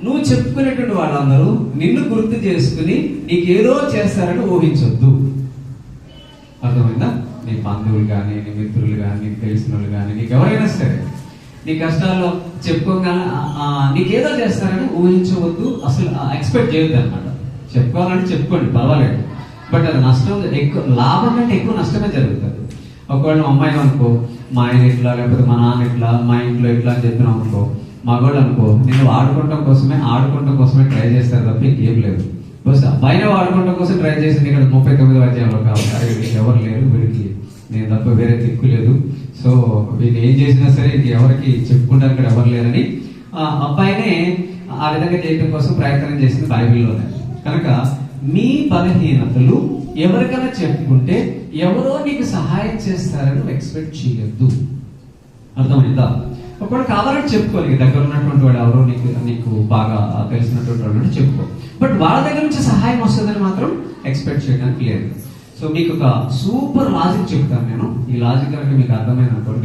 నువ్వు చెప్పుకునేటువంటి వాళ్ళందరూ నిన్ను గుర్తు చేసుకుని నీకేదో చేస్తారని ఊహించొద్దు. అర్థమైందా? నీ బంధువులు కానీ, నీ మిత్రులు కానీ, నీకు తెలిసిన వాళ్ళు కానీ, నీకు ఎవరైనా సరే నీ కష్టాల్లో చెప్పుకోగానే నీకేదో చేస్తారని ఊహించవద్దు, అసలు ఎక్స్పెక్ట్ చేయొద్దు అనమాట. చెప్పుకోవాలంటే చెప్పుకోండి, పర్వాలేదు. బట్ అది నష్టం ఎక్కువ, లాభం కంటే ఎక్కువ నష్టమే జరుగుతుంది. ఒకవేళ మా అమ్మాయి అనుకో, మా ఆయన ఇట్లా, లేకపోతే మా నాన్న ఇట్లా, మా ఇంట్లో ఇట్లా అని చెప్పినాం అనుకో, మగవాళ్ళు అనుకో, నేను ఆడుకోవటం కోసమే ట్రై చేస్తారు తప్ప ఇంకేం లేదు. బస్ అబ్బాయినే వాడుకోవడం కోసం ట్రై చేసింది. ఇక్కడ 39 అధ్యాయంలో కాబట్టి ఎవరు లేరు, వీడికి నేను తప్ప వేరే దిక్కు లేదు. సో వీళ్ళు ఏం చేసినా సరే ఎవరికి చెప్పుకుంటారు ఇక్కడ ఎవరు లేరని అబ్బాయినే ఆ విధంగా చేయడం కోసం ప్రయత్నం చేసింది బైబిల్లోనే. కనుక మీ బలహీనతలు ఎవరికైనా చెప్పుకుంటే ఎవరో నీకు సహాయం చేస్తారని ఎక్స్పెక్ట్ చేయొద్దు. అర్థమైందా? ఒకవేళ కావాలంటే చెప్పుకో, నీకు దగ్గర ఉన్నటువంటి వాడు ఎవరో నీకు బాగా తెలిసినటువంటి వాడు చెప్పుకో. బట్ వాళ్ళ దగ్గర నుంచి సహాయం వస్తుందని మాత్రం ఎక్స్పెక్ట్ చేయడానికి లేదు. సో మీకు ఒక సూపర్ లాజిక్ చెప్తాను నేను. ఈ లాజిక్ కనుక మీకు అర్థమైన అనుకోండి.